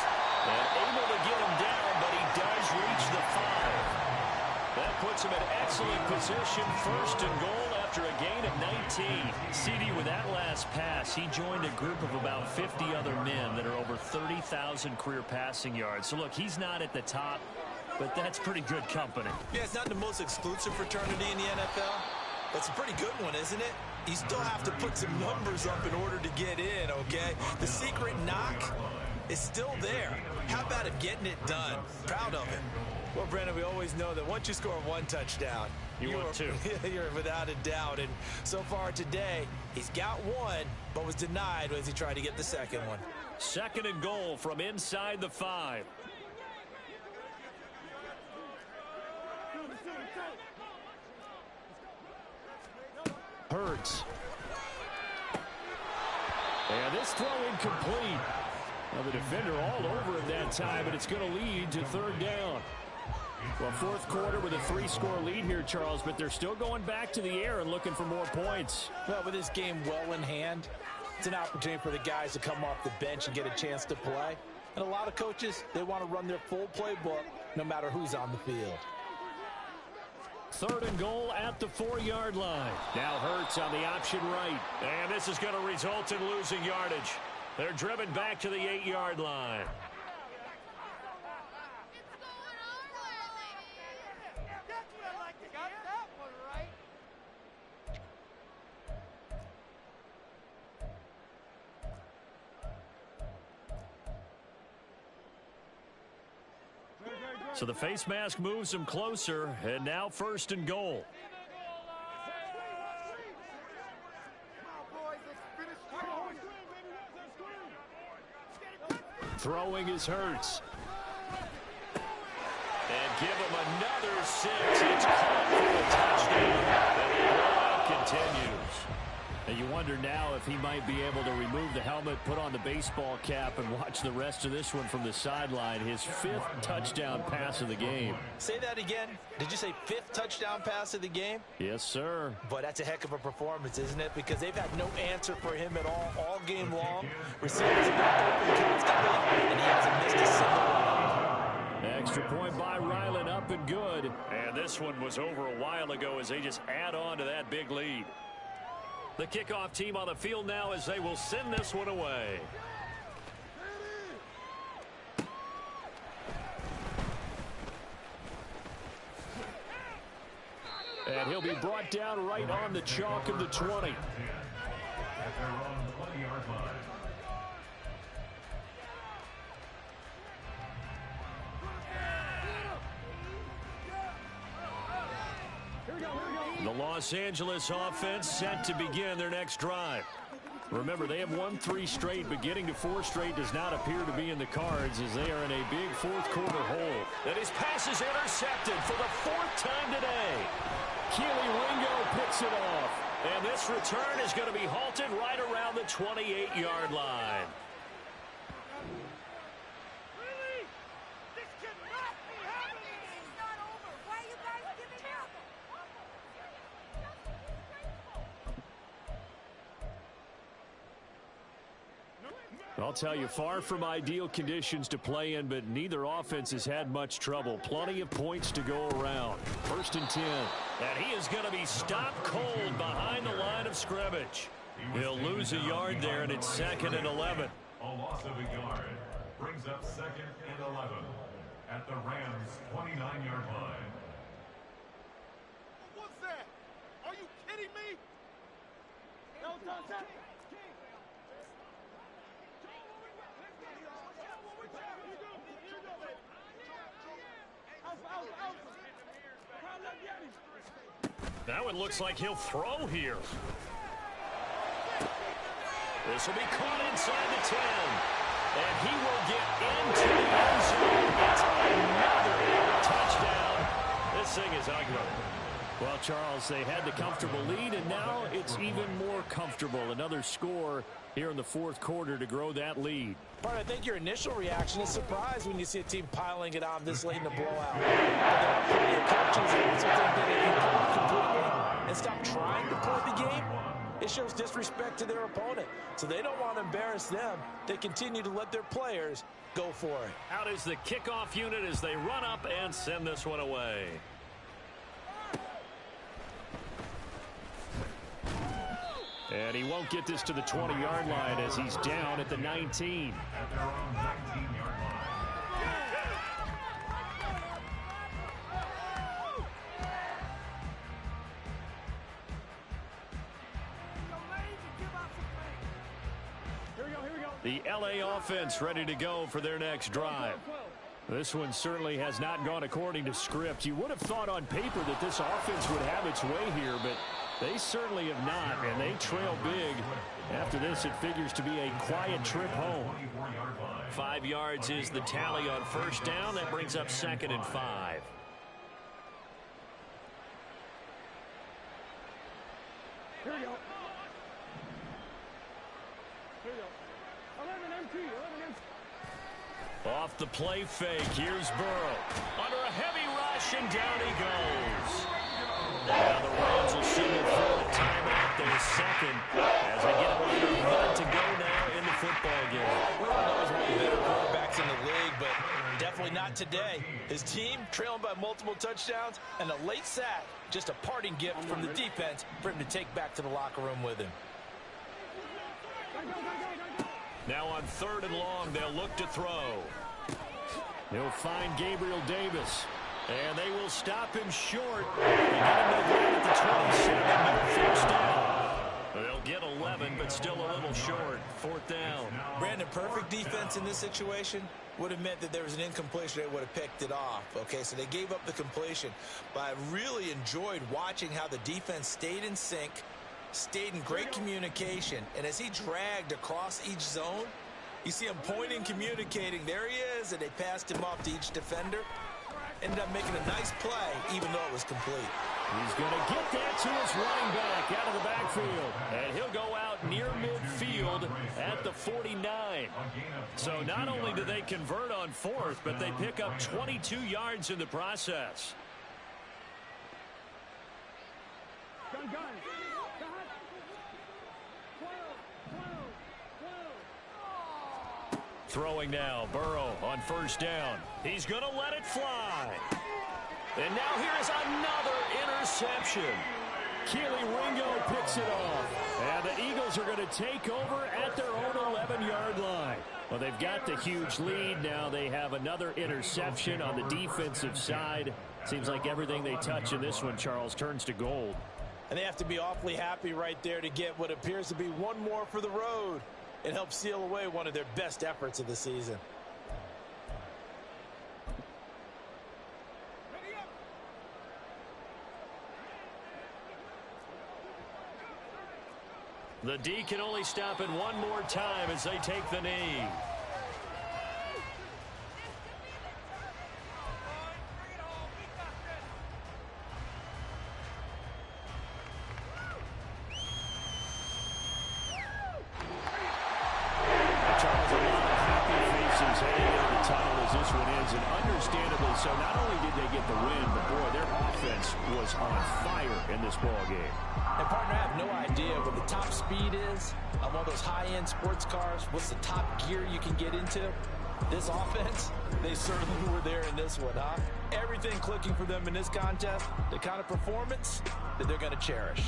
And able to get him down, but he does reach the 5. That puts him in excellent position, 1st and goal after a gain of 19. CD, with that last pass, he joined a group of about 50 other men that are over 30,000 career passing yards. So, look, he's not at the top, but that's pretty good company. Yeah, it's not the most exclusive fraternity in the NFL. That's a pretty good one, isn't it? You still have to put some numbers up in order to get in, okay? The secret knock is still there. How about him getting it done? Proud of him. Well, Brandon, we always know that once you score 1 touchdown, you want 2. You're without a doubt. And so far today, he's got 1, but was denied as he tried to get the 2nd one. 2nd and goal from inside the 5. Hurts. And this throw incomplete. Now the defender all over it that time, but it's going to lead to 3rd down. Well, fourth quarter with a 3-score lead here, Charles, but they're still going back to the air and looking for more points. Well, with this game well in hand, it's an opportunity for the guys to come off the bench and get a chance to play. And a lot of coaches, they want to run their full playbook no matter who's on the field. 3rd and goal at the 4-yard line. Now Hurts on the option right. And this is going to result in losing yardage. They're driven back to the 8-yard line. So the face mask moves him closer, and now 1st and goal. Throwing is Hurts. And give him another 6. It's caught for the touchdown. And the blowout continues. And you wonder now if he might be able to remove the helmet, put on the baseball cap, and watch the rest of this one from the sideline. His 5th touchdown pass of the game. Say that again. Did you say 5th touchdown pass of the game? Yes, sir. But that's a heck of a performance, isn't it? Because they've had no answer for him at all game long. Receivers have been open constantly, and he hasn't missed a single one. Extra point by Ryland, up and good. And this one was over a while ago as they just add on to that big lead. The kickoff team on the field now as they will send this one away. And he'll be brought down right on the chalk of the 20. At their own 20-yard line. The Los Angeles offense set to begin their next drive. Remember, they have won 3 straight, but getting to 4 straight does not appear to be in the cards as they are in a big fourth-quarter hole. And his pass is intercepted for the 4th time today. Keely Ringo picks it off. And this return is going to be halted right around the 28-yard line. I'll tell you, far from ideal conditions to play in, but neither offense has had much trouble. Plenty of points to go around. 1st and 10. And he is going to be stopped cold behind the line of scrimmage. He'll lose a yard there, and it's 2nd and 11. A loss of a yard brings up 2nd and 11 at the Rams' 29-yard line. What's that? Are you kidding me? No, don't. Now it looks like he'll throw here. This will be caught inside the 10. And he will get into the end zone. It's another touchdown. This thing is ugly. Well, Charles, they had the comfortable lead, and now it's even more comfortable. Another score here in the 4th quarter to grow that lead. Bart, I think your initial reaction is surprise when you see a team piling it on this late in the blowout. But there are plenty of coaches who also think that if you don't complete a game and stop trying to play the game, it shows disrespect to their opponent. So they don't want to embarrass them. They continue to let their players go for it. Out is the kickoff unit as they run up and send this one away. And he won't get this to the 20-yard line as he's down at the 19. At their own 19-yard line. The LA offense ready to go for their next drive. This one certainly has not gone according to script. You would have thought on paper that this offense would have its way here, but they certainly have not, and they trail big. After this, it figures to be a quiet trip home. 5 yards is the tally on 1st down. That brings up 2nd and 5. Here we go. Here we go. 11 MT. Off the play fake, here's Burrow. Under a heavy rush, and down he goes. Now the Rams will signal for the timeout. Their 2nd as they get under a minute to go now in the football game. Burrow knows one of the better quarterbacks in the league, but definitely not today. His team trailing by multiple touchdowns, and a late sack, just a parting gift from the defense for him to take back to the locker room with him. Now on 3rd and long, they'll look to throw. He'll find Gabriel Davis. And they will stop him short. They get him to the ground at the 27. No 1st down. They'll get 11, but still a little short. 4th down. Brandon, perfect defense in this situation would have meant that there was an incompletion. They would have picked it off. Okay, so they gave up the completion. But I really enjoyed watching how the defense stayed in sync, stayed in great communication. And as he dragged across each zone, you see him pointing, communicating. There he is, and they passed him off to each defender. ended up making a nice play, even though it was complete. He's going to get that to his running back out of the backfield. And he'll go out near midfield at the 49. So not only do they convert on fourth, but they pick up 22 yards in the process. Throwing now, Burrow on first down. He's going to let it fly. And now here's another interception. Keely Ringo picks it off. And the Eagles are going to take over at their own 11-yard line. Well, they've got the huge lead. Now they have another interception on the defensive side. Seems like everything they touch in this one, Charles, turns to gold. And they have to be awfully happy right there to get what appears to be one more for the road. It helps seal away one of their best efforts of the season. The D can only stop it one more time as they take the knee. And understandably so, not only did they get the win, but boy, their offense was on fire in this ball game. And partner, I have no idea what the top speed is on one of those high-end sports cars. What's the top gear you can get into? This offense, they certainly were there in this one, huh? Everything clicking for them in this contest, the kind of performance that they're going to cherish.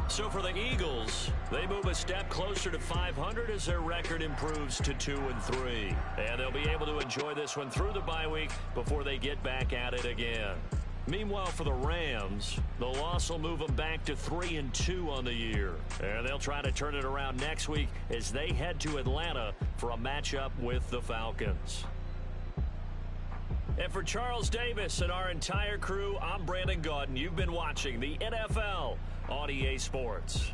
So for the Eagles, they move a step closer to 500 as their record improves to 2-3. And they'll be able to enjoy this one through the bye week before they get back at it again. Meanwhile, for the Rams, the loss will move them back to 3-2 on the year. And they'll try to turn it around next week as they head to Atlanta for a matchup with the Falcons. And for Charles Davis and our entire crew, I'm Brandon Gaudin. You've been watching the NFL on EA Sports.